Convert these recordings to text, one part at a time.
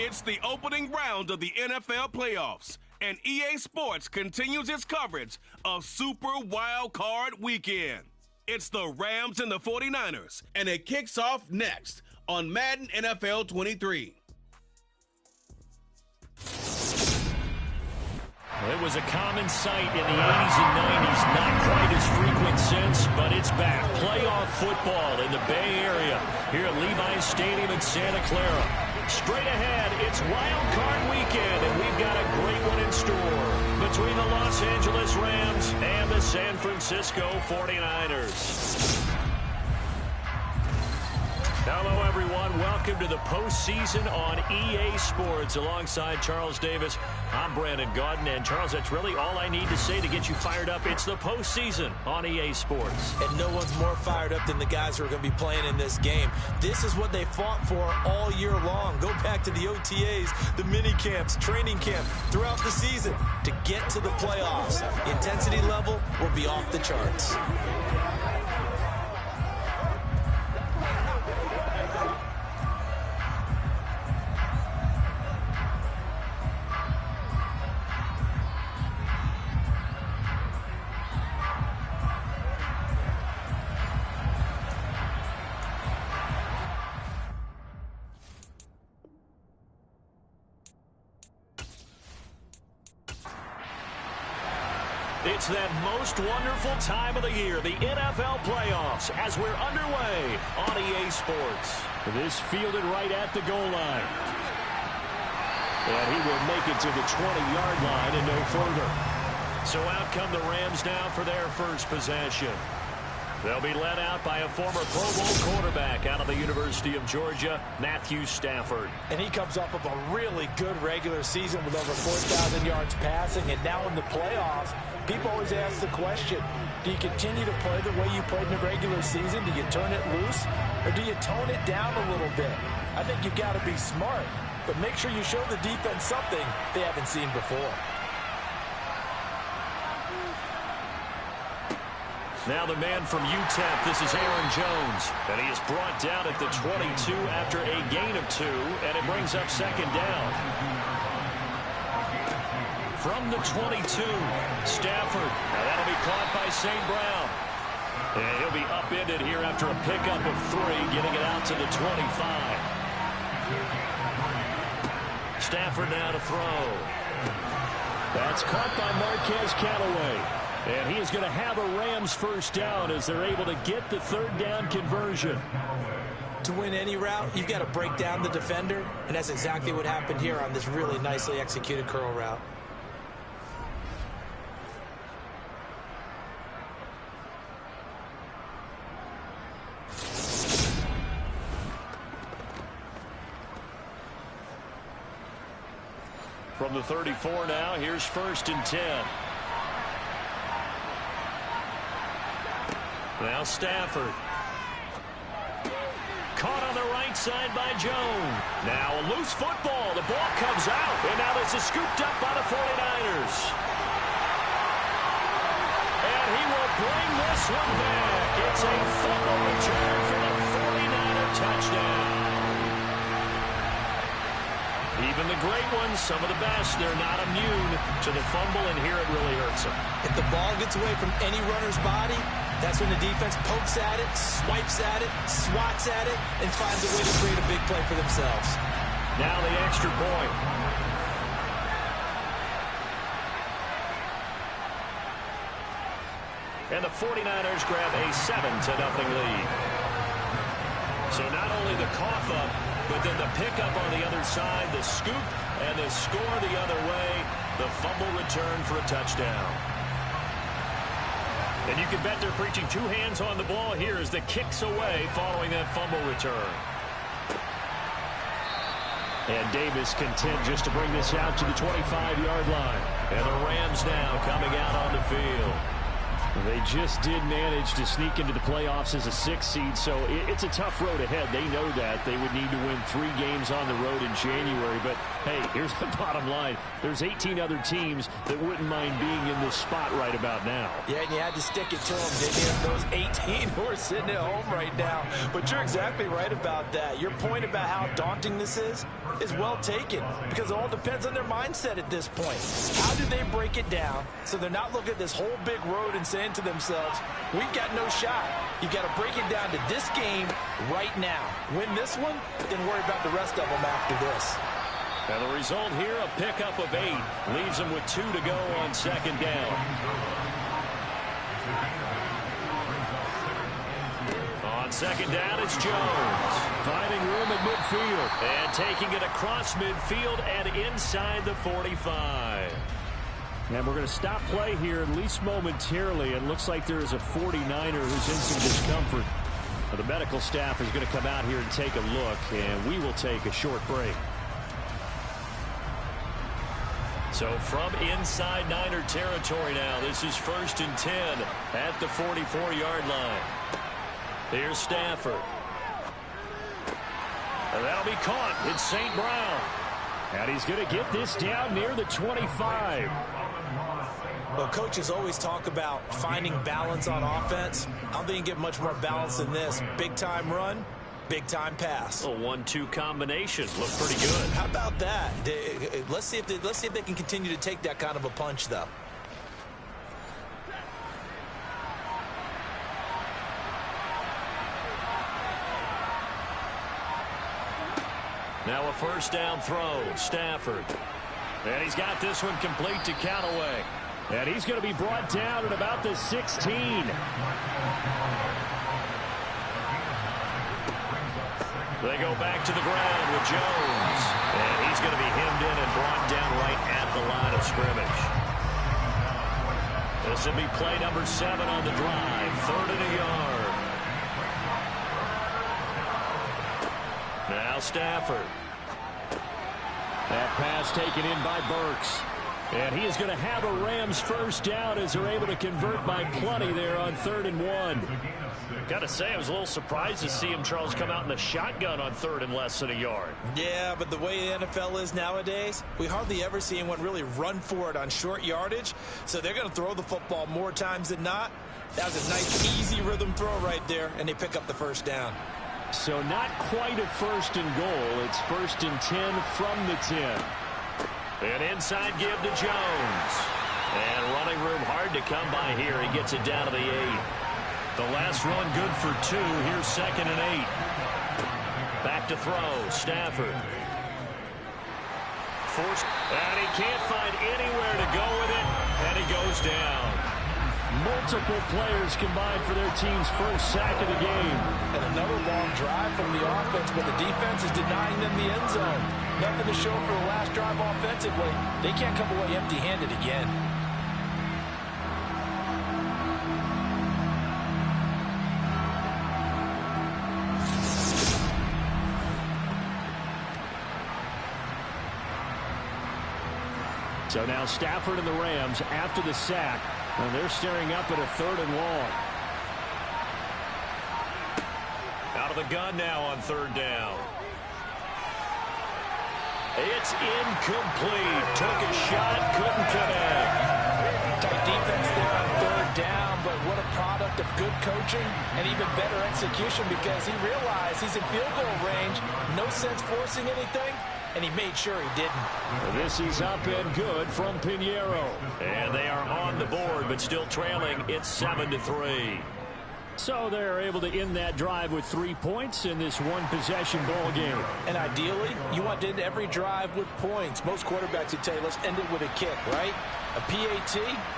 It's the opening round of the NFL playoffs, and EA Sports continues its coverage of Super Wildcard Weekend. It's the Rams and the 49ers, and it kicks off next on Madden NFL 23. It was a common sight in the 80s and 90s, not quite as frequent since, but it's back. Playoff football in the Bay Area here at Levi's Stadium in Santa Clara. Straight ahead, it's Wild Card Weekend, and we've got a great one in store between the Los Angeles Rams and the San Francisco 49ers. Hello, everyone. Welcome to the postseason on EA Sports. Alongside Charles Davis, I'm Brandon Gaudin. And, Charles, that's really all I need to say to get you fired up. It's the postseason on EA Sports. And no one's more fired up than the guys who are going to be playing in this game. This is what they fought for all year long. Go back to the OTAs, the mini camps, training camp, throughout the season to get to the playoffs. The intensity level will be off the charts. It's that most wonderful time of the year, the NFL playoffs, as we're underway on EA Sports. This fielded right at the goal line. And he will make it to the 20-yard line and no further. So out come the Rams now for their first possession. They'll be led out by a former Pro Bowl quarterback out of the University of Georgia, Matthew Stafford. And he comes off of a really good regular season with over 4,000 yards passing. And now in the playoffs, people always ask the question, do you continue to play the way you played in the regular season? Do you turn it loose? Or do you tone it down a little bit? I think you've got to be smart, but make sure you show the defense something they haven't seen before. Now the man from UTEP, this is Aaron Jones, and he is brought down at the 22 after a gain of 2, and it brings up second down. From the 22, Stafford. Now that'll be caught by St. Brown. And he'll be upended here after a pickup of 3, getting it out to the 25. Stafford now to throw. That's caught by Marquez Callaway. And he is going to have a Rams first down as they're able to get the third down conversion. To win any route, you've got to break down the defender, and that's exactly what happened here on this really nicely executed curl route. From the 34 now, here's 1st and 10. Now Stafford. Caught on the right side by Jones. Now a loose football. The ball comes out. And now this is scooped up by the 49ers. And he will bring this one back. It's a fumble return for the 49er touchdown. Even the great ones, some of the best, they're not immune to the fumble, and here it really hurts them. If the ball gets away from any runner's body, that's when the defense pokes at it, swipes at it, swats at it, and finds a way to create a big play for themselves. Now the extra point. And the 49ers grab a 7-0 lead. So not only the cough up, but then the pickup on the other side, the scoop, and the score the other way, the fumble return for a touchdown. And you can bet they're preaching 2 hands on the ball here as the kicks away following that fumble return. And Davis content just to bring this out to the 25-yard line. And the Rams now coming out on the field. They just did manage to sneak into the playoffs as a 6th seed, so it's a tough road ahead. They know that. They would need to win 3 games on the road in January. But, hey, here's the bottom line. There's 18 other teams that wouldn't mind being in this spot right about now. Yeah, and you had to stick it to them, didn't you? Those 18 who are sitting at home right now. But you're exactly right about that. Your point about how daunting this is well taken, because it all depends on their mindset at this point. How do they break it down so they're not looking at this whole big road and saying to themselves, we've got no shot. You've got to break it down to this game right now. Win this one, then worry about the rest of them after this. And the result here, a pickup of 8. Leaves them with 2 to go on 2nd down. On 2nd down, it's Jones. Finding room at midfield. And taking it across midfield and inside the 45. And we're going to stop play here, at least momentarily. It looks like there is a 49er who's in some discomfort. The medical staff is going to come out here and take a look, and we will take a short break. So from inside Niner territory now, this is 1st and 10 at the 44-yard line. Here's Stafford. And that'll be caught. It's St. Brown. And he's going to get this down near the 25. Well, coaches always talk about finding balance on offense. I don't think you get much more balance than this. Big-time run, big-time pass. A 1-2 combination. Looked pretty good. How about that? Let's see if they can continue to take that kind of a punch, though. Now a 1st down throw. Stafford. And he's got this one complete to Callaway. And he's going to be brought down at about the 16. They go back to the ground with Jones. And he's going to be hemmed in and brought down right at the line of scrimmage. This will be play number 7 on the drive. 3rd and a yard. Now Stafford. That pass taken in by Burks. And he is going to have a Rams 1st down as they're able to convert by plenty there on 3rd and 1. Got to say, I was a little surprised to see him, Charles, come out in the shotgun on 3rd and less than a yard. Yeah, but the way the NFL is nowadays, we hardly ever see anyone really run for it on short yardage. So they're going to throw the football more times than not. That was a nice, easy rhythm throw right there, and they pick up the 1st down. So not quite a 1st and goal. It's 1st and 10 from the 10. An inside give to Jones. And running room hard to come by here. He gets it down to the 8. The last run good for 2. Here's 2nd and 8. Back to throw. Stafford. Forced. And he can't find anywhere to go with it. And he goes down. Multiple players combined for their team's 1st sack of the game. And another long drive from the offense, but the defense is denying them the end zone. Nothing to show for the last drive offensively. They can't come away empty-handed again. So now Stafford and the Rams after the sack. And they're staring up at a 3rd and long. Out of the gun now on 3rd down. It's incomplete. Took a shot, couldn't connect. Tight defense there on 3rd down, but what a product of good coaching and even better execution, because he realized he's in field goal range. No sense forcing anything, and he made sure he didn't. This is up and good from Pinheiro. And they are on the board, but still trailing. It's 7-3. So they're able to end that drive with 3 points in this one-possession ball game. And ideally, you want to end every drive with points. Most quarterbacks would tell you, let's end it with a kick, right? A PAT,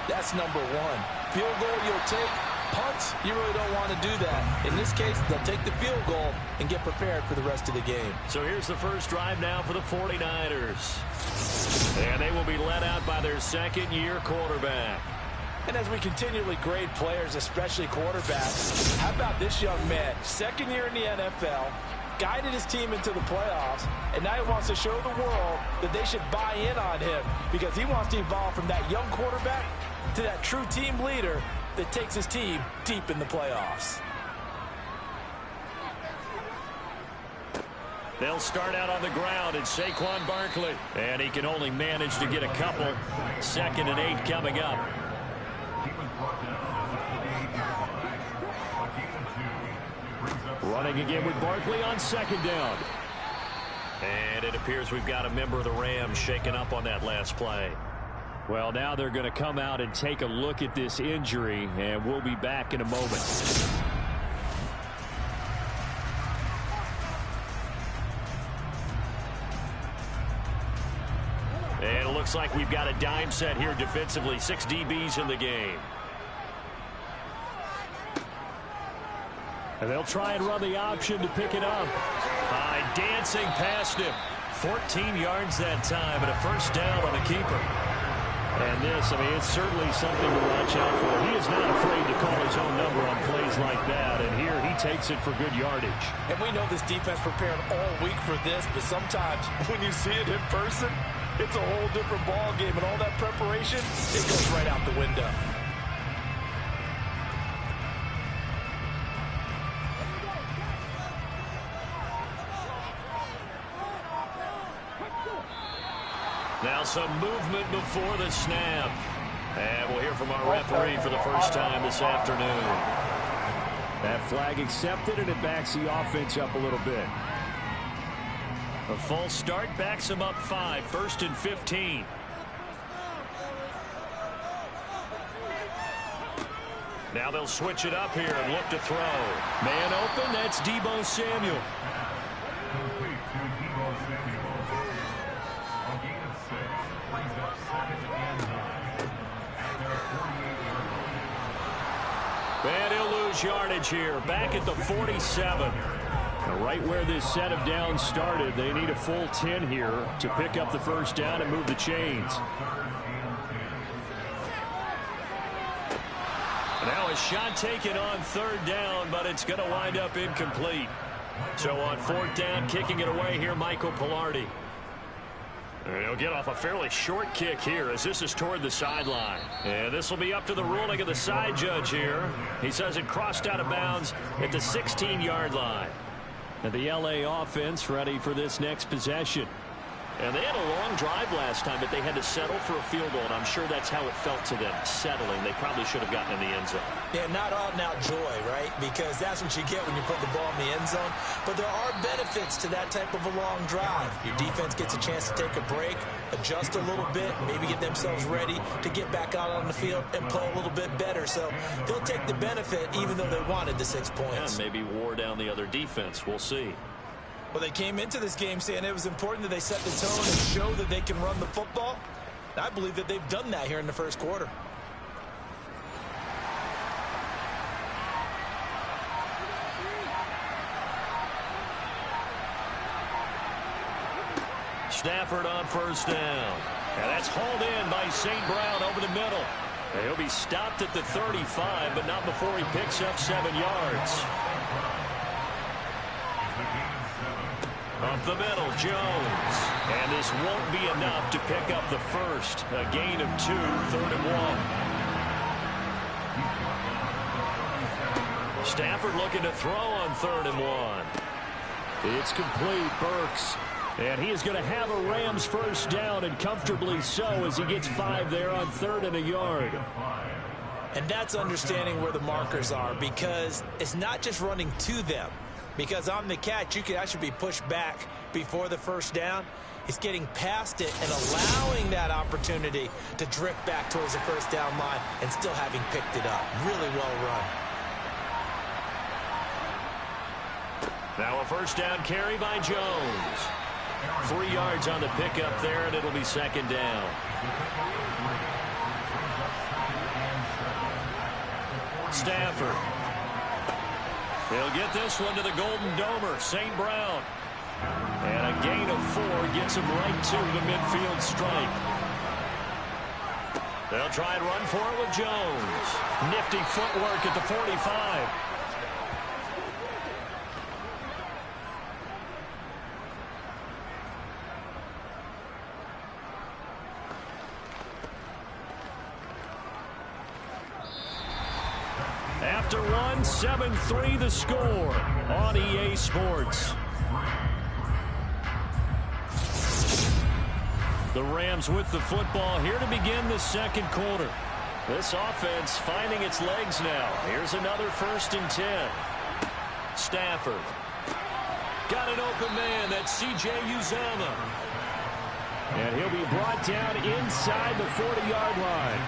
that's number 1. Field goal you'll take. Punts, you really don't want to do that. In this case, they'll take the field goal and get prepared for the rest of the game. So here's the 1st drive now for the 49ers. And they will be led out by their 2nd-year quarterback. And as we continually grade players, especially quarterbacks, how about this young man? 2nd year in the NFL, guided his team into the playoffs, and now he wants to show the world that they should buy in on him because he wants to evolve from that young quarterback to that true team leader that takes his team deep in the playoffs. They'll start out on the ground, and Saquon Barkley. And he can only manage to get a couple. 2nd and 8 coming up. Running again with Barkley on 2nd down. And it appears we've got a member of the Rams shaken up on that last play. Well, now they're going to come out and take a look at this injury, and we'll be back in a moment. And it looks like we've got a dime set here defensively. 6 DBs in the game. And they'll try and run the option to pick it up. Dancing past him. 14 yards that time, and a 1st down on the keeper. And this, I mean, it's certainly something to watch out for. He is not afraid to call his own number on plays like that, and here he takes it for good yardage. And we know this defense prepared all week for this, but sometimes when you see it in person, it's a whole different ball game, and all that preparation, it goes right out the window. Now some movement before the snap. And we'll hear from our referee for the first time this afternoon. That flag accepted, and it backs the offense up a little bit. A false start backs them up 5. 1st and 15. Now they'll switch it up here and look to throw. Man open, that's Deebo Samuel. And he'll lose yardage here, back at the 47. Right where this set of downs started, they need a full 10 here to pick up the 1st down and move the chains. Now a shot taken on 3rd down, but it's going to wind up incomplete. So on 4th down, kicking it away here, Michael Pilardi. And he'll get off a fairly short kick here as this is toward the sideline. And this will be up to the ruling of the side judge here. He says it crossed out of bounds at the 16-yard line. And the LA offense ready for this next possession. And they had a long drive last time, but they had to settle for a field goal, and I'm sure that's how it felt to them, settling. They probably should have gotten in the end zone. Yeah, not out-and-out joy, right? Because that's what you get when you put the ball in the end zone. But there are benefits to that type of a long drive. Your defense gets a chance to take a break, adjust a little bit, maybe get themselves ready to get back out on the field and play a little bit better. So they'll take the benefit even though they wanted the 6 points. Yeah, maybe wore down the other defense. We'll see. Well, they came into this game saying it was important that they set the tone and show that they can run the football. I believe that they've done that here in the 1st quarter. Stafford on 1st down. And that's hauled in by St. Brown over the middle. And he'll be stopped at the 35, but not before he picks up 7 yards. Up the middle, Jones. And this won't be enough to pick up the 1st. A gain of 2, 3rd and 1. Stafford looking to throw on 3rd and 1. It's complete, Burks. And he is going to have a Rams 1st down, and comfortably so, as he gets 5 there on 3rd and a yard. And that's understanding where the markers are, because it's not just running to them. Because on the catch, you could actually be pushed back before the 1st down. It's getting past it and allowing that opportunity to drift back towards the 1st down line and still having picked it up. Really well run. Now a 1st down carry by Jones. 3 yards on the pickup there, and it'll be 2nd down. Stafford. He'll get this one to the Golden Domer, St. Brown. And a gain of 4 gets him right to the midfield stripe. They'll try and run for it with Jones. Nifty footwork at the 45. after one. 7-3 the score on EA Sports. The Rams with the football here to begin the second quarter. This offense finding its legs now. Here's another 1st and 10. Stafford. Got an open man. That's C.J. Uzomah. And he'll be brought down inside the 40-yard line.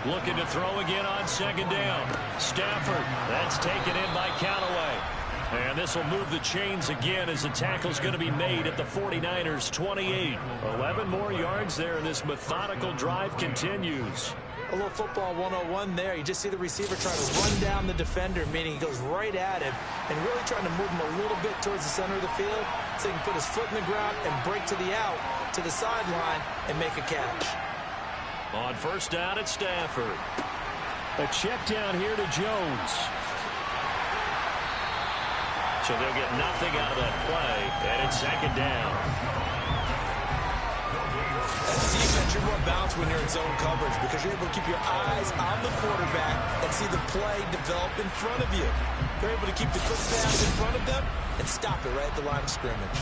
Looking to throw again on 2nd down. Stafford. That's taken in by Callaway. And this will move the chains again as the tackle's going to be made at the 49ers 28. 11 more yards there, and this methodical drive continues. A little football 101 there. You just see the receiver trying to run down the defender, meaning he goes right at him and really trying to move him a little bit towards the center of the field so he can put his foot in the ground and break to the out, to the sideline, and make a catch. On 1st down at Stafford. A check down here to Jones. So they'll get nothing out of that play, and it's 2nd down. As a defense, you're more balanced when you're in zone coverage because you're able to keep your eyes on the quarterback and see the play develop in front of you. You're able to keep the quick pass in front of them and stop it right at the line of scrimmage.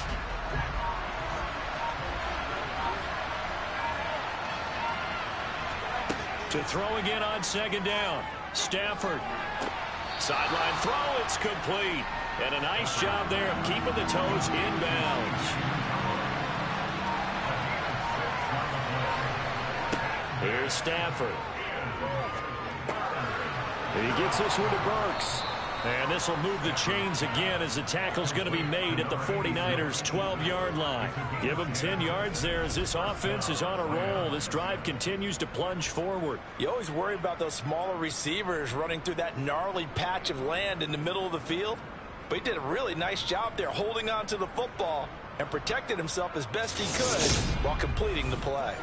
To throw again on 2nd down. Stafford. Sideline throw, it's complete. And a nice job there of keeping the toes inbounds. Here's Stafford. He gets this one to Burks. And this will move the chains again as the tackle's going to be made at the 49ers 12-yard line. Give them 10 yards there as this offense is on a roll. This drive continues to plunge forward. You always worry about those smaller receivers running through that gnarly patch of land in the middle of the field. But he did a really nice job there holding on to the football and protected himself as best he could while completing the play.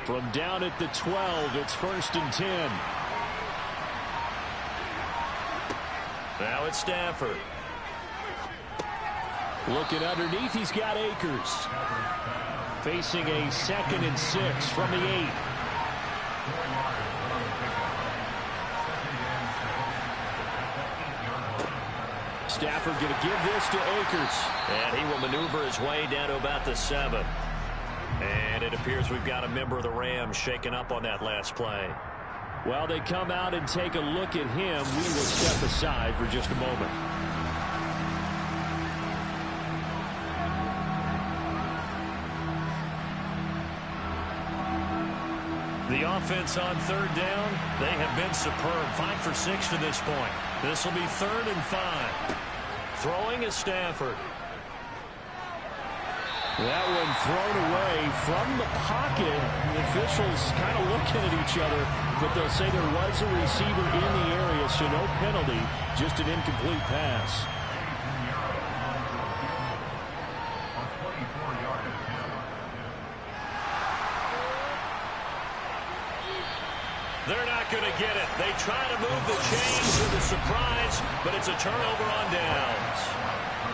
From down at the 12, it's 1st and 10. Now it's Stafford. Looking underneath, he's got Akers. Facing a 2nd and 6 from the 8. Stafford going to give this to Akers. And he will maneuver his way down to about the 7. And it appears we've got a member of the Rams shaken up on that last play. While they come out and take a look at him, we will step aside for just a moment. The offense on 3rd down, they have been superb. 5 for 6 to this point. This will be 3rd and 5. Throwing is Stafford. That one thrown away from the pocket. The officials kind of looking at each other, but they'll say there was a receiver in the area, so no penalty, just an incomplete pass. They're not going to get it. They try to move the chains with a surprise, but it's a turnover on downs.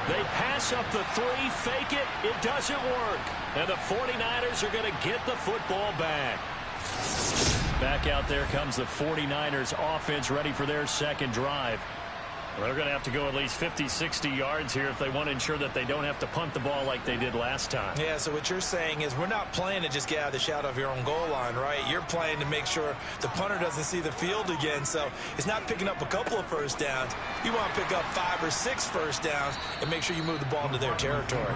They pass up the 3, fake it. It doesn't work. And the 49ers are going to get the football back. Back out there comes the 49ers offense ready for their second drive. Well, they're going to have to go at least 50, 60 yards here if they want to ensure that they don't have to punt the ball like they did last time. Yeah, so what you're saying is we're not playing to just get out of the shadow of your own goal line, right? You're playing to make sure the punter doesn't see the field again. So it's not picking up a couple of first downs. You want to pick up 5 or 6 first downs and make sure you move the ball into their territory.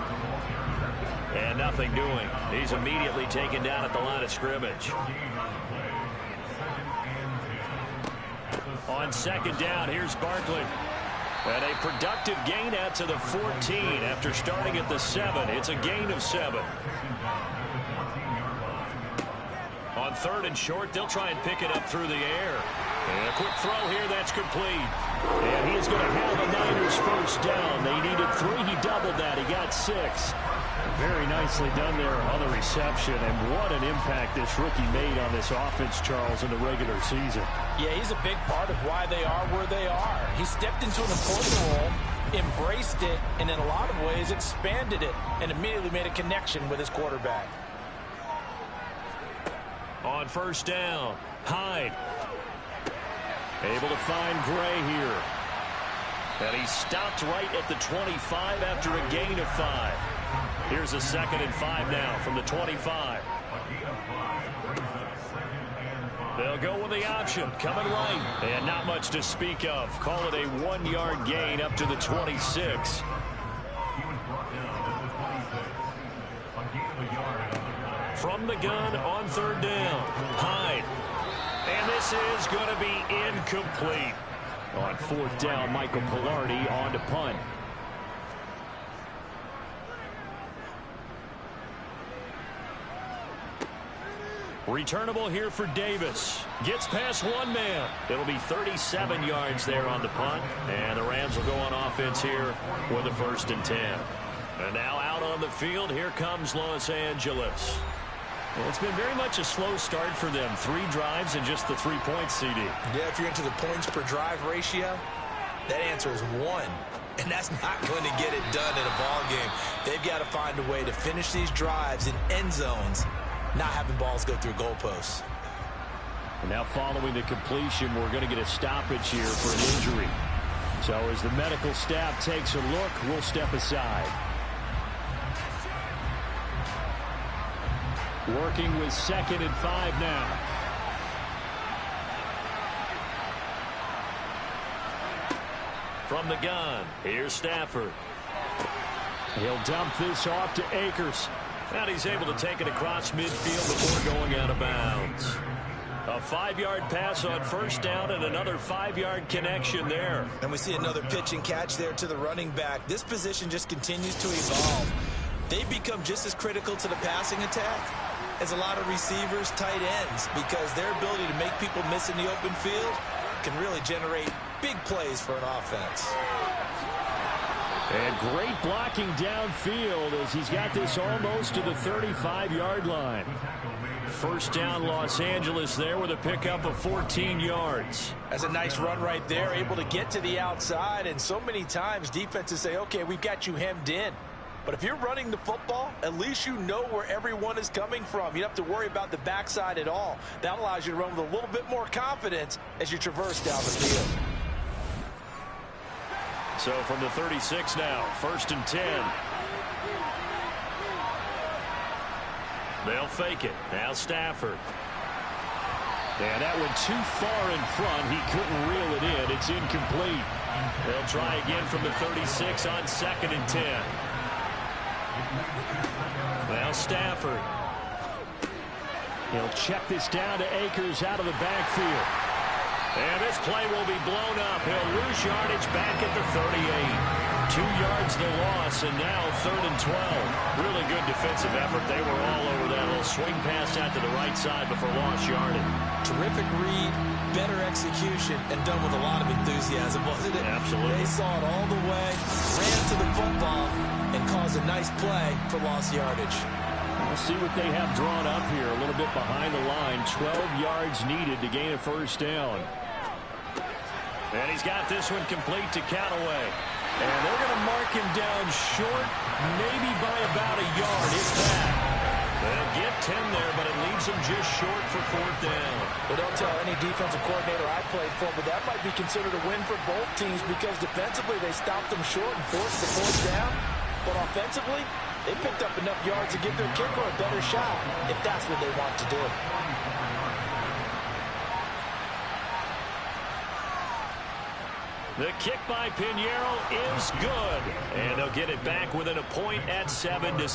And nothing doing. He's immediately taken down at the line of scrimmage. On 2nd down, here's Barkley. And a productive gain out to the 14 after starting at the 7. It's a gain of 7. On 3rd and short, they'll try and pick it up through the air. And a quick throw here, that's complete. And he is going to have a Niners first down. They needed 3. He doubled that. He got 6. Very nicely done there on the reception, and what an impact this rookie made on this offense, Charles, in the regular season. Yeah, he's a big part of why they are where they are. He stepped into an important role, embraced it, and in a lot of ways expanded it, and immediately made a connection with his quarterback. On 1st down, Hyde. Able to find Gray here. And he stopped right at the 25 after a gain of 5. Here's a 2nd and 5 now from the 25. They'll go with the option, coming right. And not much to speak of. Call it a 1-yard gain up to the 26. From the gun on 3rd down. Hyde. And this is going to be incomplete. On 4th down, Michael Pilardi on to punt. Returnable here for Davis. Gets past one man. It'll be 37 yards there on the punt. And the Rams will go on offense here with a 1st and 10. And now out on the field, here comes Los Angeles. Well, it's been very much a slow start for them. 3 drives and just the 3 points, CD. Yeah, if you're into the points per drive ratio, that answer is 1. And that's not going to get it done in a ball game. They've got to find a way to finish these drives in end zones, not having balls go through goalposts. And now following the completion, we're going to get a stoppage here for an injury. So as the medical staff takes a look, we'll step aside. Working with 2nd and 5 now. From the gun, here's Stafford. He'll dump this off to Akers. And he's able to take it across midfield before going out of bounds. A 5-yard pass on 1st down and another 5-yard connection there. And we see another pitch and catch there to the running back. This position just continues to evolve. They become just as critical to the passing attack as a lot of receivers, tight ends, because their ability to make people miss in the open field can really generate big plays for an offense. And great blocking downfield as he's got this almost to the 35-yard line. 1st down, Los Angeles there with a pickup of 14 yards. That's a nice run right there, able to get to the outside, and so many times defenses say, okay, we've got you hemmed in. But if you're running the football, at least you know where everyone is coming from. You don't have to worry about the backside at all. That allows you to run with a little bit more confidence as you traverse down the field. So from the 36 now, 1st and 10. They'll fake it. Now Stafford. And that went too far in front. He couldn't reel it in. It's incomplete. They'll try again from the 36 on 2nd and 10. Now Stafford. He'll check this down to Akers out of the backfield. And this play will be blown up. He'll lose yardage back at the 38. 2 yards the loss, and now 3rd and 12. Really good defensive effort. They were all over that little swing pass out to the right side before lost yardage. Terrific read, better execution, and done with a lot of enthusiasm, wasn't it? Absolutely. They saw it all the way, ran to the football, and caused a nice play for lost yardage. We'll see what they have drawn up here. A little bit behind the line. 12 yards needed to gain a 1st down. And he's got this one complete to Callaway. And they're going to mark him down short, maybe by about a yard, if that. They'll get 10 there, but it leaves him just short for 4th down. Well, don't tell any defensive coordinator I played for, but that might be considered a win for both teams because defensively they stopped them short and forced the 4th down. But offensively, they picked up enough yards to give their kicker a better shot if that's what they want to do. The kick by Pinheiro is good. And they'll get it back within a point at 7-6.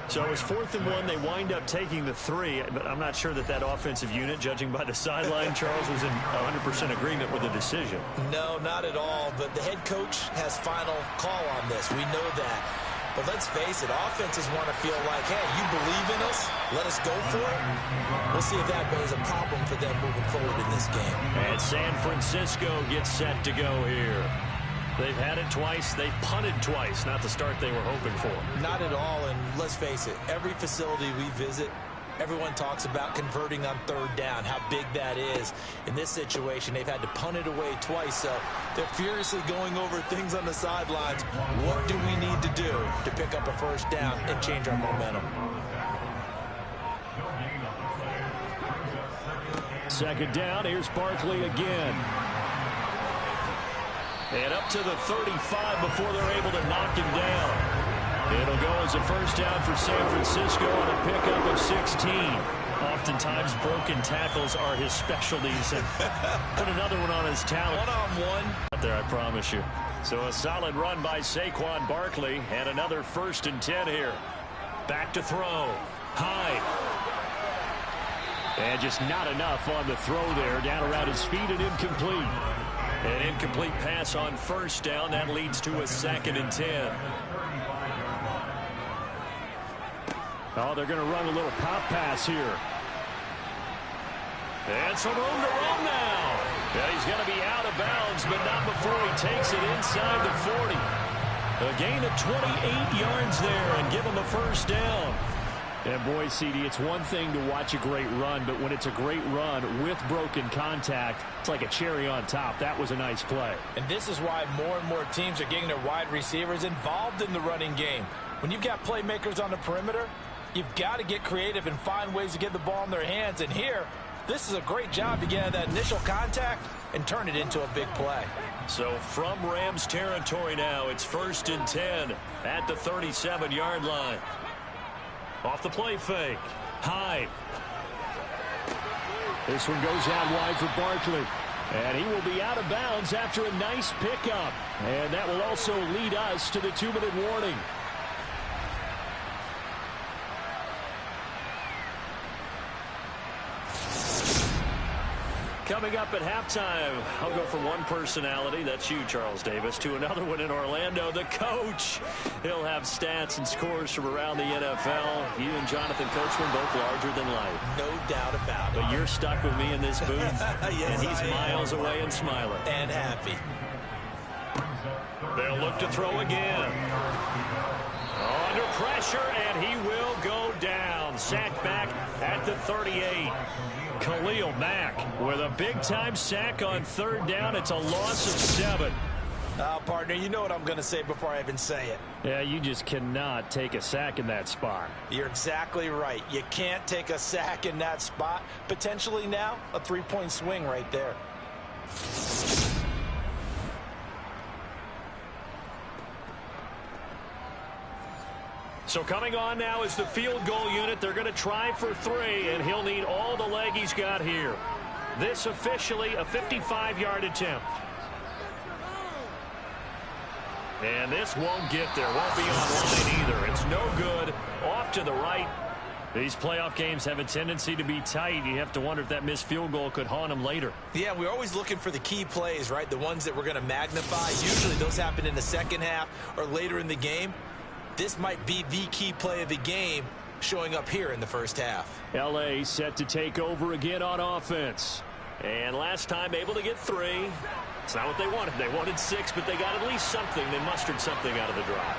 So it's 4th and 1. They wind up taking the 3. But I'm not sure that offensive unit, judging by the sideline, Charles, was in 100% agreement with the decision. No, not at all. But the head coach has final call on this. We know that. But let's face it, offenses want to feel like, hey, you believe in us, let us go for it. We'll see if that is a problem for them moving forward in this game. And San Francisco gets set to go here. They've had it twice. They've punted twice. Not the start they were hoping for. Not at all, and let's face it, every facility we visit, everyone talks about converting on 3rd down, how big that is. In this situation, they've had to punt it away twice, so they're furiously going over things on the sidelines. What do we need to do to pick up a 1st down and change our momentum? second down. Here's Barkley again. And up to the 35 before they're able to knock him down. It'll go as a first down for San Francisco on a pickup of 16. Oftentimes, broken tackles are his specialties. And put another one on his talent. One-on-one. Out there, I promise you. So a solid run by Saquon Barkley. And another 1st and 10 here. Back to throw. High. And just not enough on the throw there. Down around his feet and incomplete. An incomplete pass on first down. That leads to a 2nd and 10. Oh, they're going to run a little pop pass here. And some room to run now. Yeah, he's going to be out of bounds, but not before he takes it inside the 40. A gain of 28 yards there and give him a first down. And boy, CD, it's one thing to watch a great run, but when it's a great run with broken contact, it's like a cherry on top. That was a nice play. And this is why more and more teams are getting their wide receivers involved in the running game. When you've got playmakers on the perimeter, you've got to get creative and find ways to get the ball in their hands. And here, this is a great job to get out of that initial contact and turn it into a big play. So from Rams territory now, it's 1st and 10 at the 37-yard line. Off the play fake. High. This one goes out wide for Barkley. And he will be out of bounds after a nice pickup. And that will also lead us to the 2-minute warning. Coming up at halftime, I'll go from one personality, that's you, Charles Davis, to another one in Orlando, the coach. He'll have stats and scores from around the NFL. You and Jonathan Coachman both larger than life. No doubt about it. But you're stuck with me in this booth, yes, and he's miles away and smiling. And happy. They'll look to throw again. Under pressure, and he will go down. Sacked back at the 38. Khalil Mack with a big-time sack on 3rd down. It's a loss of 7. Partner, you know what I'm going to say before I even say it. Yeah, you just cannot take a sack in that spot. You're exactly right. You can't take a sack in that spot. Potentially now, a 3-point swing right there. So coming on now is the field goal unit. They're going to try for 3, and he'll need all the leg he's got here. This officially a 55-yard attempt. And this won't get there. Won't be online either. It's no good. Off to the right. These playoff games have a tendency to be tight. You have to wonder if that missed field goal could haunt him later. Yeah, we're always looking for the key plays, right? The ones that we're going to magnify. Usually those happen in the second half or later in the game. This might be the key play of the game showing up here in the first half. L.A. set to take over again on offense. And last time able to get 3. It's not what they wanted. They wanted 6, but they got at least something. They mustered something out of the drive.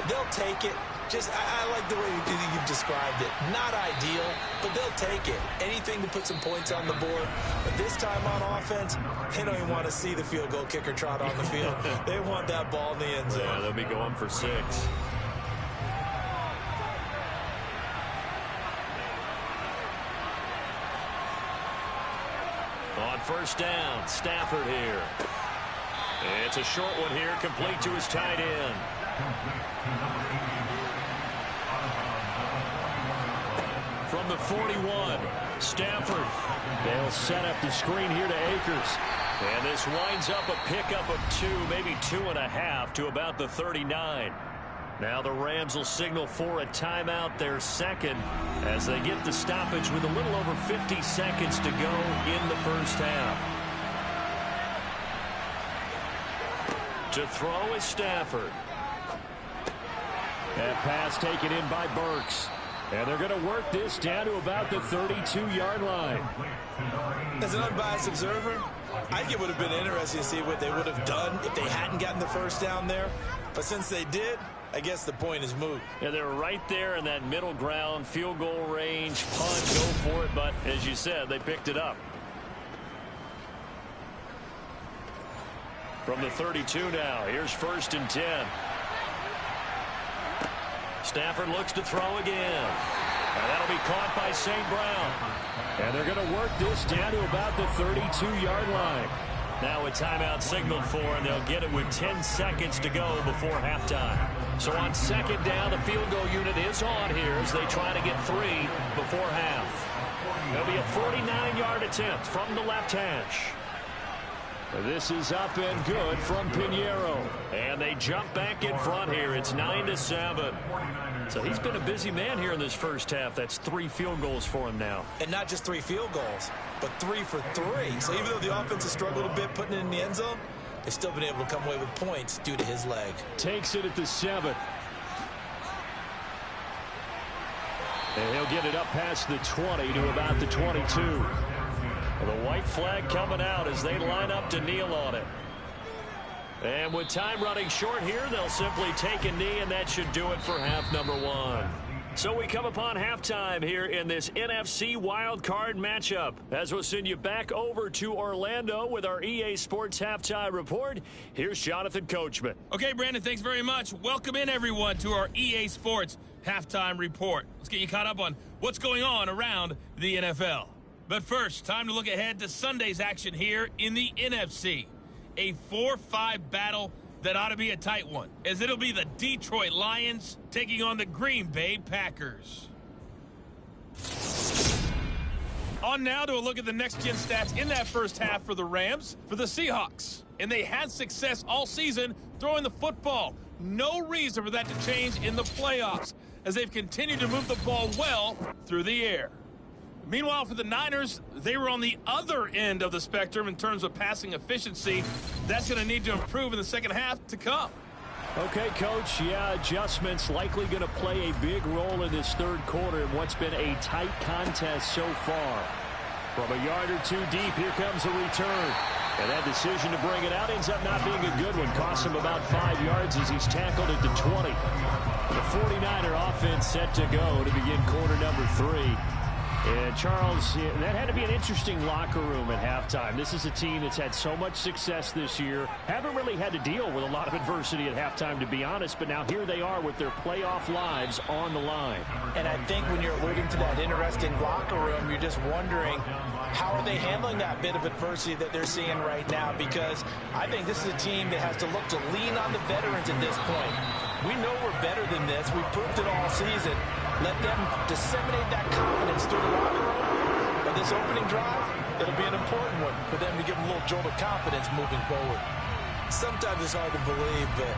They'll take it. Just, I like the way you've described it. Not ideal, but they'll take it. Anything to put some points on the board. But this time on offense, they don't even want to see the field goal kicker trot on the field. They want that ball in the end zone. Yeah, they'll be going for 6. On first down, Stafford here. It's a short one here, complete to his tight end. From the 41, Stafford. They'll set up the screen here to Akers. And this winds up a pickup of 2, maybe 2.5 to about the 39. Now the Rams will signal for a timeout, their second, as they get the stoppage with a little over 50 seconds to go in the first half. To throw is Stafford. That pass taken in by Burks. And they're going to work this down to about the 32-yard line. As an unbiased observer, I think it would have been interesting to see what they would have done if they hadn't gotten the first down there. But since they did, I guess the point is moot. Yeah, they're right there in that middle ground, field goal range, punt, go for it. But as you said, they picked it up. From the 32 now, here's 1st and 10. Stafford looks to throw again. And that'll be caught by St. Brown. And they're going to work this down to about the 32-yard line. Now a timeout signaled for, and they'll get it with 10 seconds to go before halftime. So on second down, the field goal unit is on here as they try to get 3 before half. There'll be a 49-yard attempt from the left hash. This is up and good from Pinheiro. And they jump back in front here. It's 9-7. So he's been a busy man here in this first half. That's 3 field goals for him now. And not just 3 field goals, but 3 for 3. So even though the offense has struggled a bit putting it in the end zone, they've still been able to come away with points due to his leg. Takes it at the 7. And he'll get it up past the 20 to about the 22. The white flag coming out as they line up to kneel on it. And with time running short here, they'll simply take a knee, and that should do it for half number 1. So we come upon halftime here in this NFC Wildcard matchup. As we'll send you back over to Orlando with our EA Sports Halftime Report, here's Jonathan Coachman. Okay, Brandon, thanks very much. Welcome in, everyone, to our EA Sports Halftime Report. Let's get you caught up on what's going on around the NFL. But first, time to look ahead to Sunday's action here in the NFC. A 4-5 battle that ought to be a tight one, as it'll be the Detroit Lions taking on the Green Bay Packers. On now to a look at the next-gen stats in that first half for the Rams, for the Seahawks. And they had success all season throwing the football. No reason for that to change in the playoffs, as they've continued to move the ball well through the air. Meanwhile, for the Niners, they were on the other end of the spectrum in terms of passing efficiency. That's going to need to improve in the second half to come. Okay, Coach, yeah, adjustments likely going to play a big role in this third quarter in what's been a tight contest so far. From a yard or 2 deep, here comes a return. And that decision to bring it out ends up not being a good one. Costs him about 5 yards as he's tackled at the 20. The 49er offense set to go to begin quarter number 3. And Charles, that had to be an interesting locker room at halftime. This is a team that's had so much success this year. Haven't really had to deal with a lot of adversity at halftime, to be honest. But now here they are with their playoff lives on the line. And I think when you're alluding to that interesting locker room, you're just wondering, how are they handling that bit of adversity that they're seeing right now? Because I think this is a team that has to look to lean on the veterans at this point. We know we're better than this. We've proved it all season. Let them disseminate that confidence through the locker room. But this opening drive, it'll be an important one for them to give them a little jolt of confidence moving forward. Sometimes it's hard to believe, but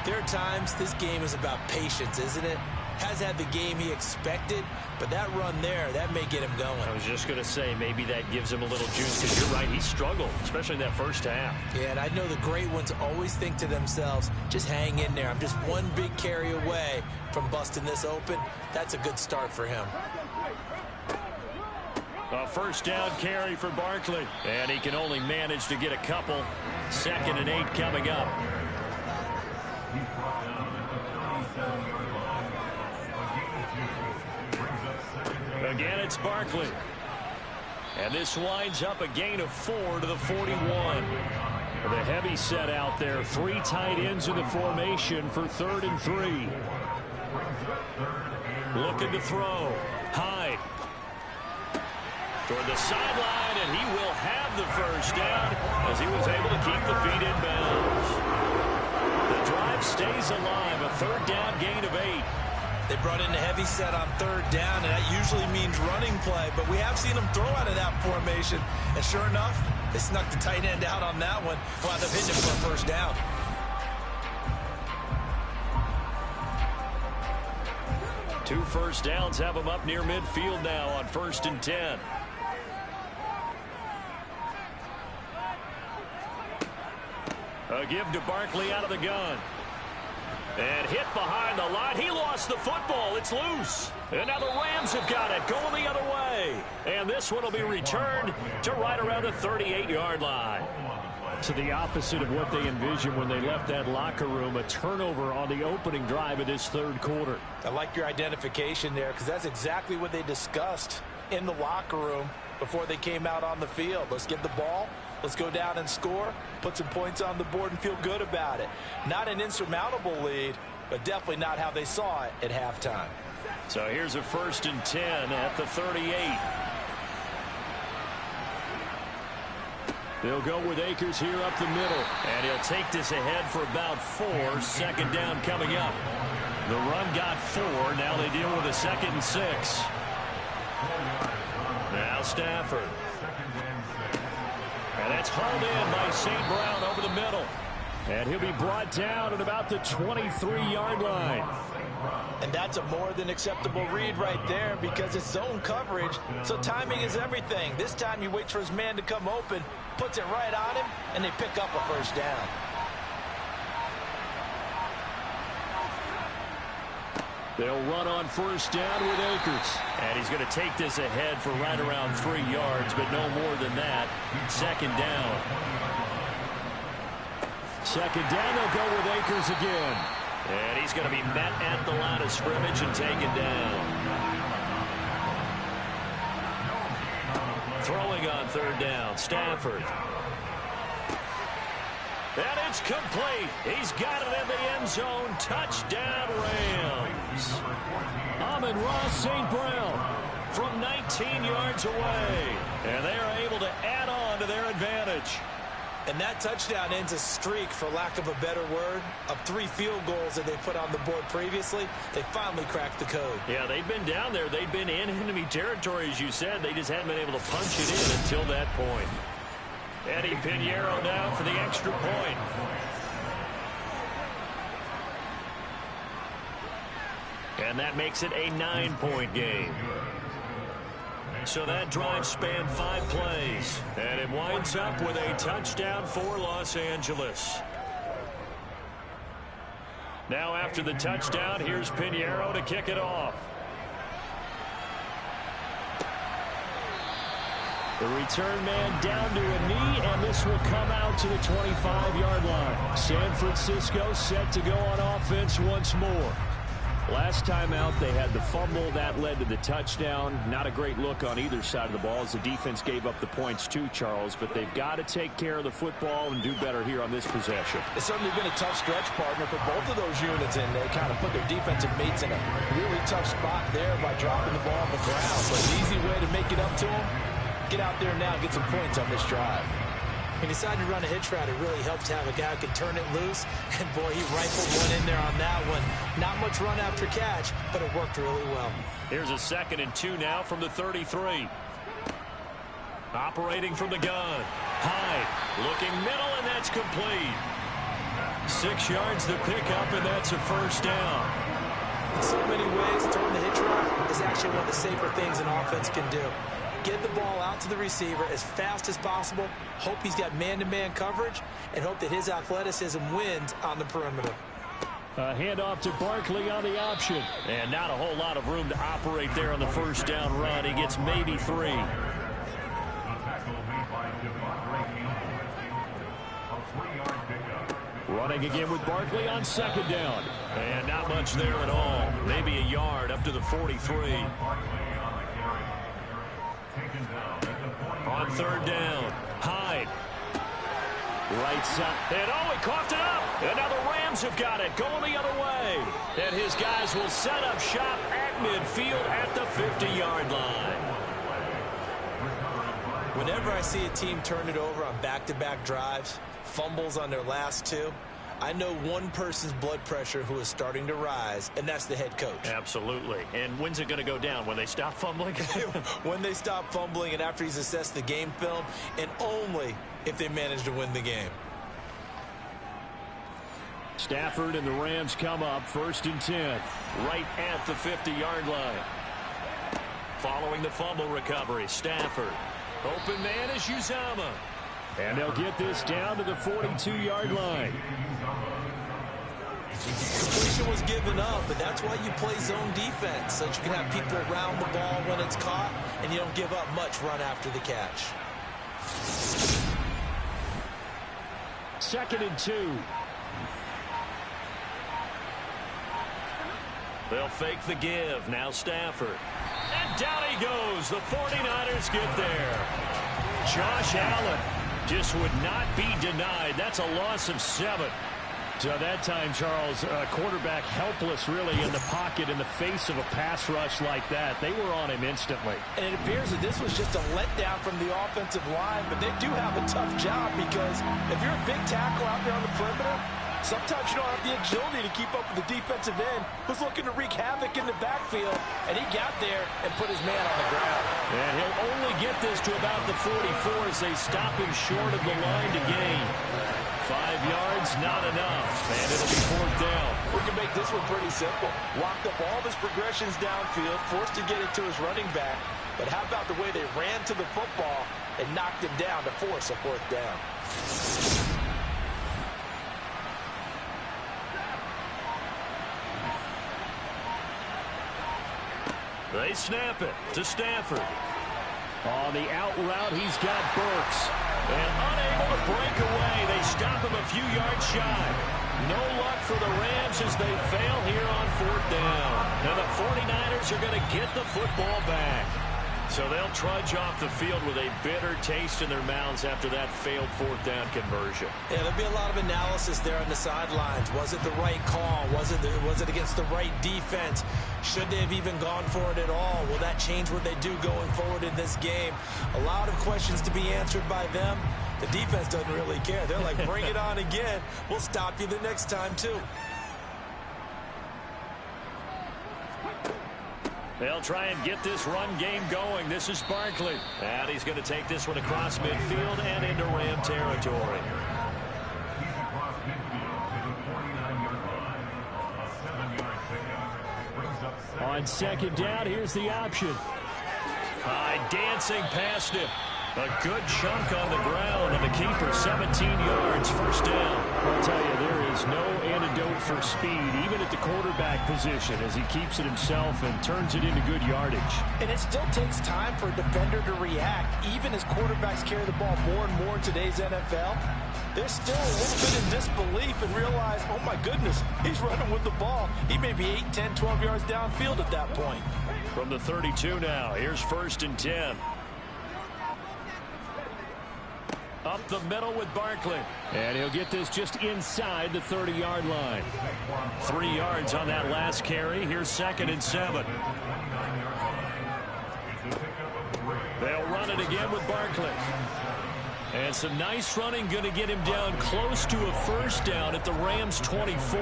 there are times this game is about patience, isn't it? Has had the game he expected, but that run there, that may get him going. I was just going to say, maybe that gives him a little juice, because you're right, he struggled, especially in that first half. Yeah, and I know the great ones always think to themselves, just hang in there. I'm just one big carry away from busting this open. That's a good start for him. A first down carry for Barkley, and he can only manage to get a couple. 2nd and 8 coming up. Again, it's Barkley. And this winds up a gain of 4 to the 41. The heavy set out there. 3 tight ends in the formation for 3rd and 3. Looking to throw. Hyde. Toward the sideline, and he will have the first down as he was able to keep the feet in bounds. The drive stays alive. A 3rd down gain of 8. They brought in a heavy set on 3rd down, and that usually means running play. But we have seen them throw out of that formation. And sure enough, they snuck the tight end out on that one. Wound up hitting him for a first down. Two first downs have them up near midfield now on 1st and 10. A give to Barkley out of the gun. And hit behind the line. He lost the football. It's loose. And now the Rams have got it, going the other way. And this one will be returned to right around the 38-yard line. To the opposite of what they envisioned when they left that locker room. A turnover on the opening drive of this 3rd quarter. I like your identification there, because that's exactly what they discussed in the locker room before they came out on the field. Let's get the ball. Let's go down and score, put some points on the board, and feel good about it. Not an insurmountable lead, but definitely not how they saw it at halftime. So here's a 1st and 10 at the 38. They'll go with Akers here up the middle. And he'll take this ahead for about 4. 2nd down coming up. The run got 4. Now they deal with a 2nd and 6. Now Stafford. And that's hauled in by St. Brown over the middle. And he'll be brought down at about the 23-yard line. And that's a more than acceptable read right there because it's zone coverage, so timing is everything. This time he waits for his man to come open, puts it right on him, and they pick up a 1st down. They'll run on 1st down with Akers. And he's going to take this ahead for right around 3 yards, but no more than that. 2nd down. 2nd down, they'll go with Akers again. And he's going to be met at the line of scrimmage and taken down. Throwing on 3rd down, Stafford. And it's complete. He's got it in the end zone. Touchdown, Rams. Amon-Ra St. Brown from 19 yards away. And they are able to add on to their advantage. And that touchdown ends a streak, for lack of a better word, of 3 field goals that they put on the board previously. They finally cracked the code. Yeah, they've been down there. They've been in enemy territory, as you said. They just hadn't been able to punch it in until that point. Eddie Pinheiro now for the extra point. And that makes it a 9-point game. So that drive spanned 5 plays. And it winds up with a touchdown for Los Angeles. Now after the touchdown, here's Pinheiro to kick it off. The return man down to a knee, and this will come out to the 25-yard line. San Francisco set to go on offense once more. Last time out, they had the fumble. That led to the touchdown. Not a great look on either side of the ball as the defense gave up the points too, Charles. But they've got to take care of the football and do better here on this possession. It's certainly been a tough stretch, partner, for both of those units, and they kind of put their defensive mates in a really tough spot there by dropping the ball on the ground. But an easy way to make it up to them, get out there now and get some points on this drive. He decided to run a hitch route. It really helps to have a guy who can turn it loose. And, boy, he rifled one in there on that one. Not much run after catch, but it worked really well. Here's a 2nd and 2 now from the 33. Operating from the gun. Hyde looking middle, and that's complete. 6 yards to pick up, and that's a 1st down. In so many ways, throwing the hitch route is actually one of the safer things an offense can do. Get the ball out to the receiver as fast as possible, hope he's got man-to-man coverage, and hope that his athleticism wins on the perimeter. A handoff to Barkley on the option. And not a whole lot of room to operate there on the 1st down run. He gets maybe 3. Running again with Barkley on 2nd down. And not much there at all. Maybe a yard up to the 43. On 3rd down, Hyde. Right side. And oh, he coughed it up. And now the Rams have got it, going the other way. And his guys will set up shop at midfield at the 50-yard line. Whenever I see a team turn it over on back-to-back drives, fumbles on their last 2, I know one person's blood pressure who is starting to rise, and that's the head coach. Absolutely. And when's it going to go down? When they stop fumbling? When they stop fumbling and after he's assessed the game film, and only if they manage to win the game. Stafford and the Rams come up 1st and 10. Right at the 50-yard line. Following the fumble recovery, Stafford. Open man is Uzomah. And they'll get this down to the 42-yard line. Completion was given up, but that's why you play zone defense, so that you can have people around the ball when it's caught, and you don't give up much run after the catch. 2nd and 2. They'll fake the give. Now Stafford. And down he goes. The 49ers get there. Josh Allen just would not be denied. That's a loss of 7. So that time, Charles, quarterback helpless really in the pocket in the face of a pass rush like that. They were on him instantly. And it appears that this was just a letdown from the offensive line, but they do have a tough job because if you're a big tackle out there on the perimeter, sometimes you don't have the agility to keep up with the defensive end who's looking to wreak havoc in the backfield, and he got there and put his man on the ground. And he'll only get this to about the 44 as they stop him short of the line to gain. 5 yards, not enough, and it'll be 4th down. We can make this one pretty simple. Locked up all of his progressions downfield, forced to get it to his running back, but how about the way they ran to the football and knocked him down to force a 4th down? They snap it to Stafford. On the out route, he's got Burks. And unable to break away, they stop him a few yards shy. No luck for the Rams as they fail here on 4th down. Now the 49ers are going to get the football back. So they'll trudge off the field with a bitter taste in their mouths after that failed 4th down conversion. Yeah, there'll be a lot of analysis there on the sidelines. Was it the right call? Was it against the right defense? Should they have even gone for it at all? Will that change what they do going forward in this game? A lot of questions to be answered by them. The defense doesn't really care. They're like, bring it on again. We'll stop you the next time, too. They'll try and get this run game going. This is Barkley. And he's going to take this one across midfield and into Ram territory. On 2nd down, here's the option. Dancing past him. A good chunk on the ground, and the keeper 17 yards, 1st down. I'll tell you, there is no antidote for speed, even at the quarterback position, as he keeps it himself and turns it into good yardage. And it still takes time for a defender to react, even as quarterbacks carry the ball more and more in today's NFL. They're still a little bit in disbelief and realize, oh my goodness, he's running with the ball. He may be 8, 10, 12 yards downfield at that point. From the 32 now, here's 1st and 10. Up the middle with Barkley. And he'll get this just inside the 30-yard line. 3 yards on that last carry. Here's 2nd and 7. They'll run it again with Barkley. And some nice running going to get him down close to a 1st down at the Rams' 24.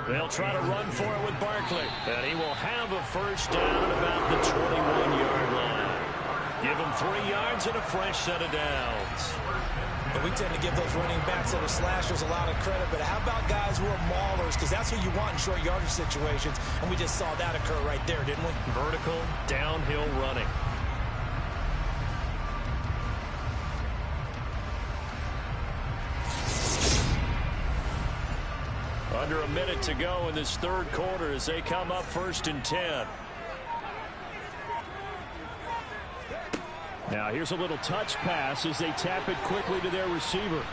They'll try to run for it with Barkley. And he will have a 1st down at about the 21-yard line. Give him 3 yards and a fresh set of downs. And we tend to give those running backs that are slashers a lot of credit, but how about guys who are maulers? Because that's who you want in short yardage situations, and we just saw that occur right there, didn't we? Vertical, downhill running. Under a minute to go in this 3rd quarter as they come up 1st and 10. Now here's a little touch pass as they tap it quickly to their receiver.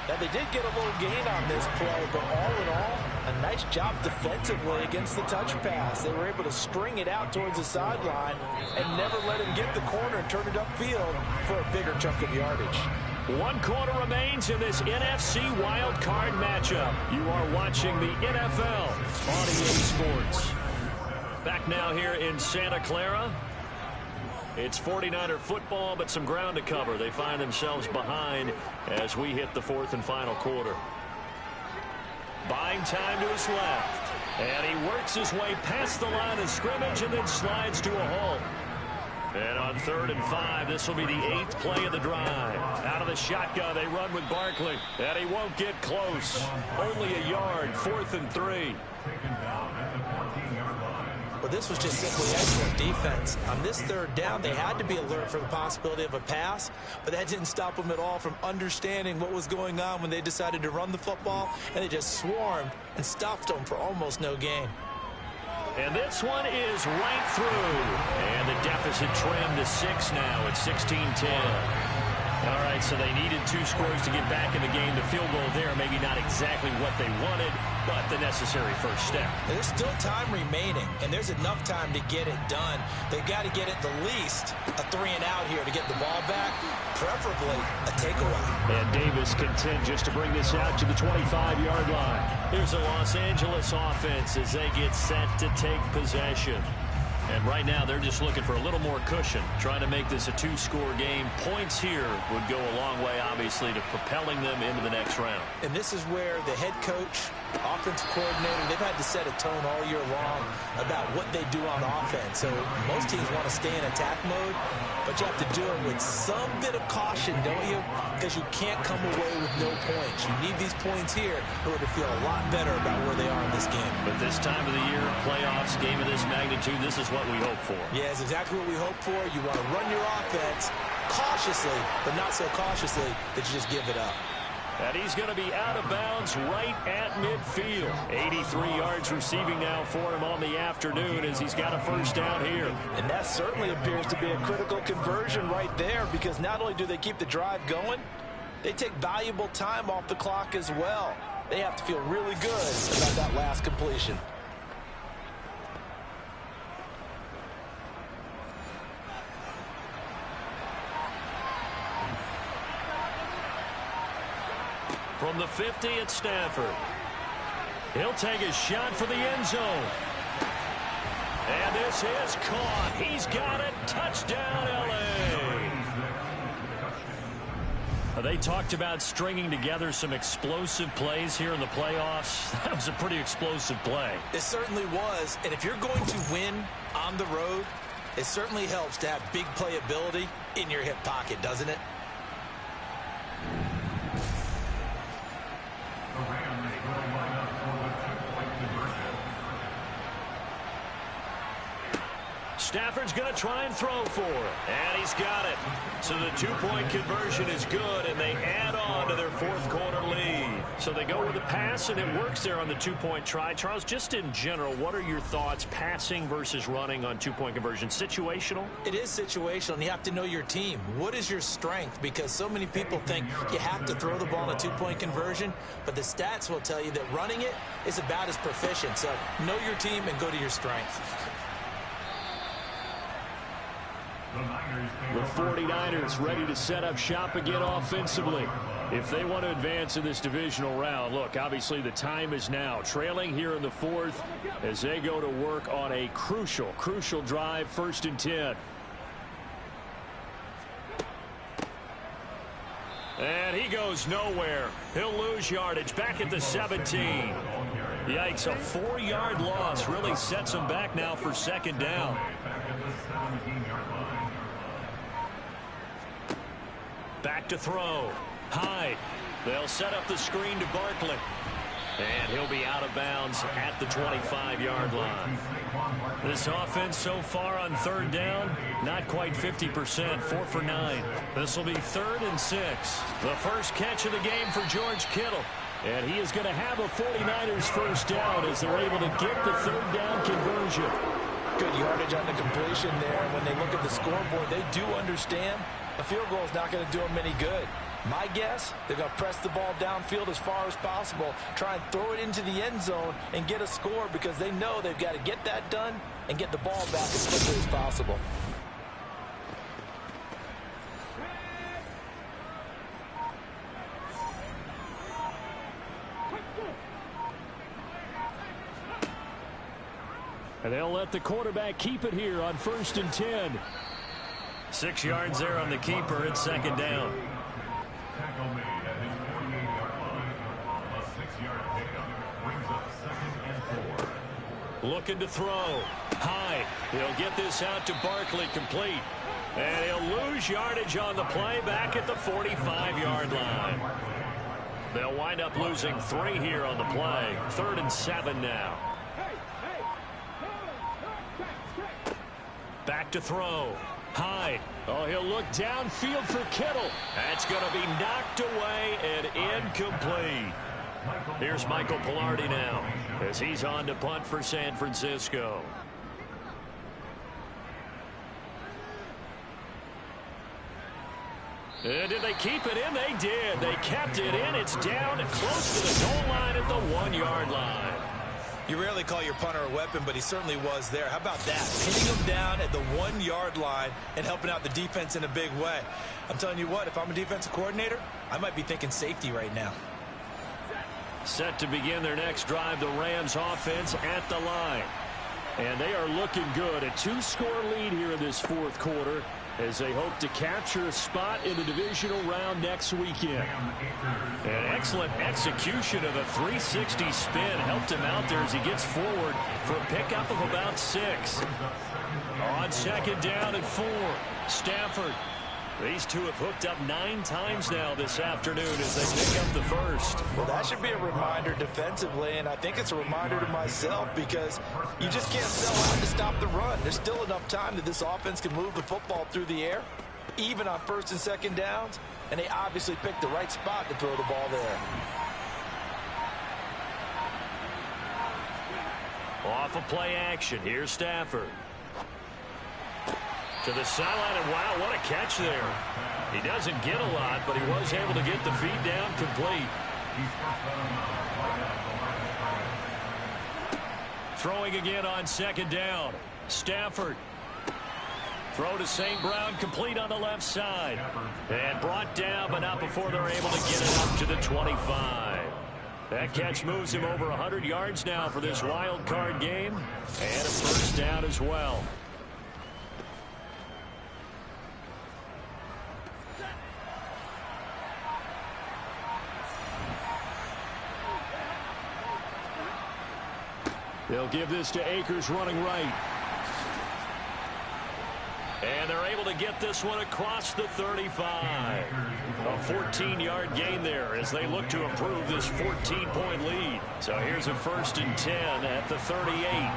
Now they did get a little gain on this play, but all in all, a nice job defensively against the touch pass. They were able to string it out towards the sideline and never let him get the corner and turn it upfield for a bigger chunk of yardage. 1 quarter remains in this NFC Wildcard matchup. You are watching the NFL on EA Sports. Back now here in Santa Clara. It's 49er football, but some ground to cover. They find themselves behind as we hit the 4th and final quarter. Buying time to his left. And he works his way past the line of scrimmage and then slides to a halt. And on 3rd and 5, this will be the 8th play of the drive. Out of the shotgun, they run with Barkley. And he won't get close. Only a yard, 4th and 3. Well, this was just simply excellent defense. On this 3rd down, they had to be alert for the possibility of a pass, but that didn't stop them at all from understanding what was going on when they decided to run the football, and they just swarmed and stuffed them for almost no gain. And this one is right through. And the deficit trimmed to 6 now at 16-10. All right, so they needed 2 scores to get back in the game. The field goal there, maybe not exactly what they wanted, but the necessary first step. There's still time remaining, and there's enough time to get it done. They've got to get at the least a 3 and out here to get the ball back. preferably a takeaway. And Davis content just to bring this out to the 25-yard line. Here's the Los Angeles offense as they get set to take possession. And right now, they're just looking for a little more cushion, trying to make this a two-score game. Points here would go a long way, obviously, to propelling them into the next round. And this is where the head coach, offensive coordinator, they've had to set a tone all year long about what they do on offense. So most teams want to stay in attack mode, but you have to do it with some bit of caution, don't you? Because you can't come away with no points. You need these points here in order to feel a lot better about where they are in this game. But this time of the year, playoffs, game of this magnitude, this is what we hope for. Yeah, it's exactly what we hope for. You want to run your offense cautiously, but not so cautiously that you just give it up. And he's going to be out of bounds right at midfield. 83 yards receiving now for him on the afternoon as he's got a first down here. And that certainly appears to be a critical conversion right there, because not only do they keep the drive going, they take valuable time off the clock as well. They have to feel really good about that last completion. From the 50 at Stafford. He'll take a shot for the end zone. And this is caught. He's got it. Touchdown, L.A. They talked about stringing together some explosive plays here in the playoffs. That was a pretty explosive play. It certainly was. And if you're going to win on the road, it certainly helps to have big playability in your hip pocket, doesn't it? Stafford's going to try and throw for it. And he's got it. So the two-point conversion is good, and they add on to their fourth-quarter lead. So they go with the pass, and it works there on the two-point try. Charles, just in general, what are your thoughts passing versus running on two-point conversion? Situational? It is situational, and you have to know your team. What is your strength? Because so many people think you have to throw the ball in a two-point conversion, but the stats will tell you that running it is about as proficient. So know your team and go to your strength. The 49ers ready to set up shop again offensively. If they want to advance in this divisional round, look, obviously the time is now. Trailing here in the fourth as they go to work on a crucial drive, 1st and 10. And he goes nowhere. He'll lose yardage back at the 17. Yikes, a 4-yard loss really sets him back now for 2nd down. Back to throw. High. They'll set up the screen to Barkley. And he'll be out of bounds at the 25-yard line. This offense so far on 3rd down, not quite 50%, 4 for 9. This will be 3rd and 6. The first catch of the game for George Kittle. And he is going to have a 49ers first down as they're able to get the 3rd down conversion. Good yardage on the completion there. And when they look at the scoreboard, they do understand a field goal is not going to do them any good. My guess, they're going to press the ball downfield as far as possible, try and throw it into the end zone and get a score, because they know they've got to get that done and get the ball back as quickly as possible. And they'll let the quarterback keep it here on 1st and 10. 6 yards there on the keeper at 2nd down. Looking to throw. High. He'll get this out to Barkley, complete. And he'll lose yardage on the play back at the 45-yard line. They'll wind up losing 3 here on the play. 3rd and 7 now. Back to throw. High. Oh, he'll look downfield for Kittle. That's going to be knocked away and incomplete. Here's Michael Pilardi now as he's on to punt for San Francisco. And did they keep it in? They did. They kept it in. It's down close to the goal line at the 1-yard line. You rarely call your punter a weapon, but he certainly was there. How about that? Pinning him down at the 1-yard line and helping out the defense in a big way. I'm telling you what, if I'm a defensive coordinator, I might be thinking safety right now. Set to begin their next drive, the Rams offense at the line. And they are looking good. A 2-score lead here in this fourth quarter as they hope to capture a spot in the divisional round next weekend. An excellent execution of a 360 spin helped him out there as he gets forward for a pickup of about 6. On second down and 4, Stafford. These two have hooked up 9 times now this afternoon as they pick up the first. Well, that should be a reminder defensively, and I think it's a reminder to myself because you just can't sell out to stop the run. There's still enough time that this offense can move the football through the air, even on first and second downs, and they obviously picked the right spot to throw the ball there. Off of play action, here's Stafford. To the sideline, and wow, what a catch there. He doesn't get a lot, but he was able to get the feed down complete. Throwing again on second down. Stafford. Throw to St. Brown, complete on the left side. And brought down, but not before they're able to get it up to the 25. That catch moves him over 100 yards now for this wild card game. And a first down as well. They'll give this to Akers running right. And they're able to get this one across the 35. A 14-yard gain there as they look to improve this 14-point lead. So here's a 1st and 10 at the 38.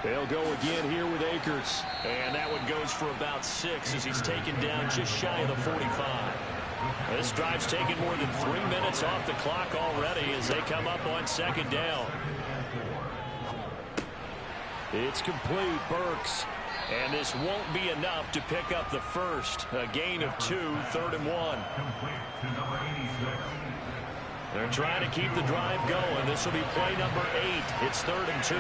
They'll go again here with Akers. And that one goes for about 6 as he's taken down just shy of the 45. This drive's taken more than 3 minutes off the clock already as they come up on second down. It's complete, Burks. And this won't be enough to pick up the first. A gain of 2, 3rd and 1. They're trying to keep the drive going. This will be play number 8. It's 3rd and 2.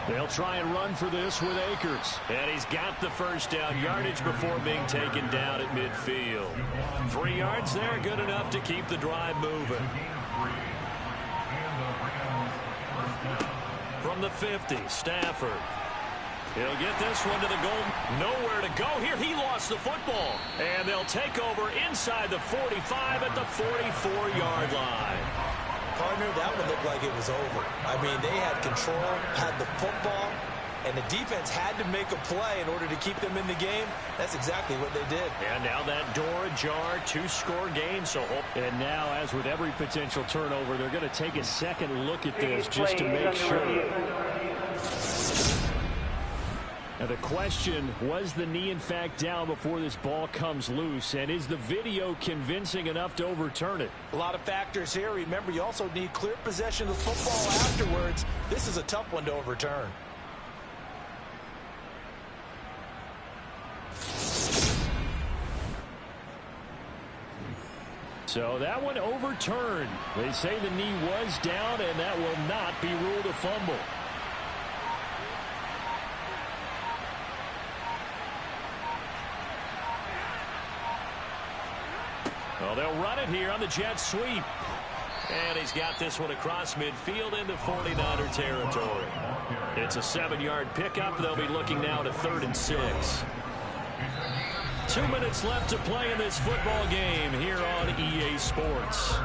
They'll try and run for this with Akers. And he's got the first down yardage before being taken down at midfield. 3 yards there, good enough to keep the drive moving. From the 50, Stafford. He'll get this one to the goal. Nowhere to go here. He lost the football. And they'll take over inside the 45 at the 44-yard line. Partner, that one looked like it was over. I mean, they had control, had the football, and the defense had to make a play in order to keep them in the game. That's exactly what they did. And now that door ajar, 2-score game. And now, as with every potential turnover, they're going to take a second look at this just to make sure. Now the question, was the knee in fact down before this ball comes loose? And is the video convincing enough to overturn it? A lot of factors here. Remember, you also need clear possession of the football afterwards. This is a tough one to overturn. So that one overturned. They say the knee was down, and that will not be ruled a fumble. Well, they'll run it here on the jet sweep. And he's got this one across midfield into 49er territory. It's a 7-yard pickup. They'll be looking now to 3rd and 6. 2 minutes left to play in this football game here on EA Sports.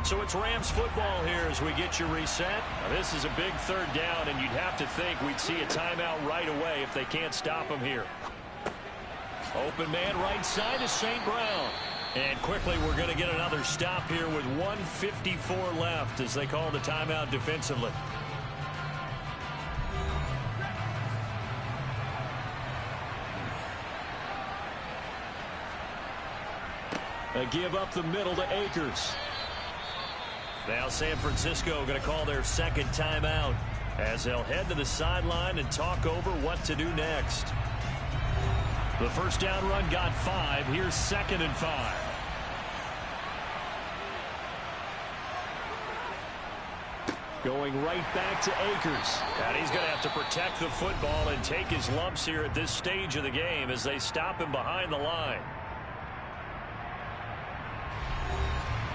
So it's Rams football here as we get you reset. Now this is a big 3rd down, and you'd have to think we'd see a timeout right away if they can't stop him here. Open man right side is St. Brown. And quickly we're going to get another stop here with 1:54 left as they call the timeout defensively. A give up the middle to Akers. Now San Francisco going to call their second timeout as they'll head to the sideline and talk over what to do next. The first down run got 5. Here's 2nd and 5. Going right back to Akers. And he's going to have to protect the football and take his lumps here at this stage of the game as they stop him behind the line.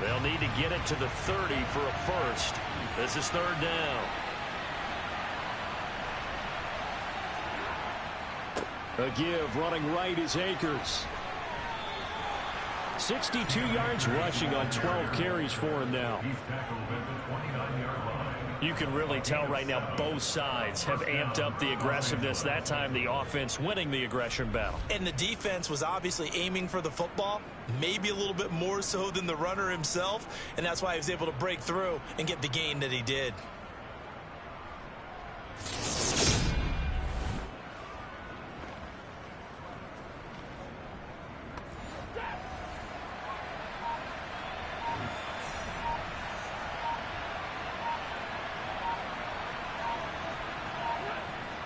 They'll need to get it to the 30 for a first. This is 3rd down. A give, running right is Akers. 62 yards rushing on 12 carries for him now. You can really tell right now both sides have amped up the aggressiveness. That time the offense winning the aggression battle. And the defense was obviously aiming for the football, maybe a little bit more so than the runner himself, and that's why he was able to break through and get the gain that he did.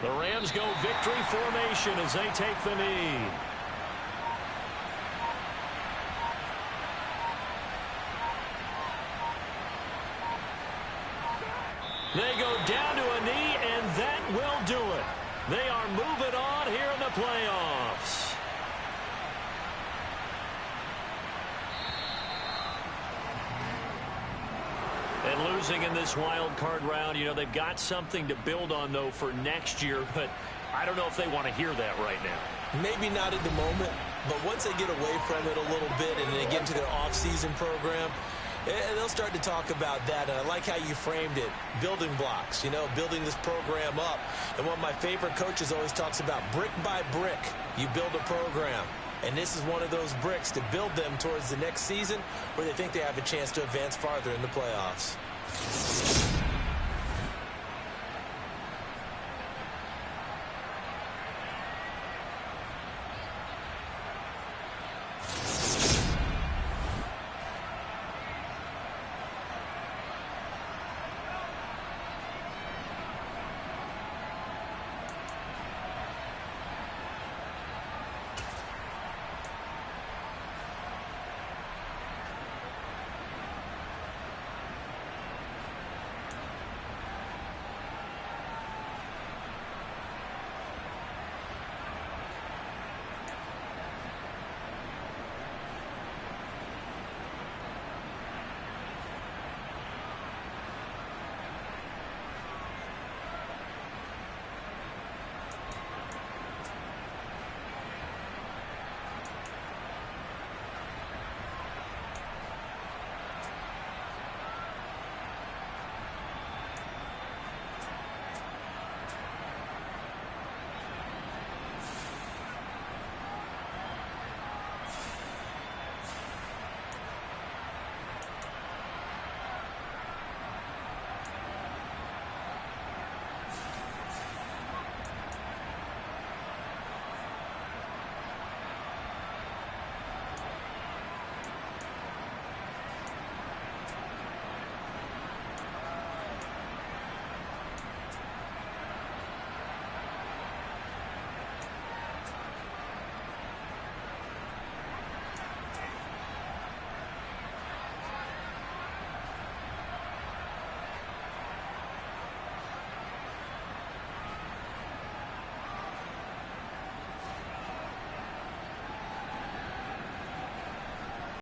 The Rams go victory formation as they take the knee. They go down to a knee, and that will do it. They are moving on here in the playoffs. And losing in this wild card round, you know, they've got something to build on, though, for next year. But I don't know if they want to hear that right now. Maybe not at the moment, but once they get away from it a little bit and they get into their off-season program, they'll start to talk about that. And I like how you framed it, building blocks, you know, building this program up. And one of my favorite coaches always talks about brick by brick, you build a program. And this is one of those bricks to build them towards the next season where they think they have a chance to advance farther in the playoffs.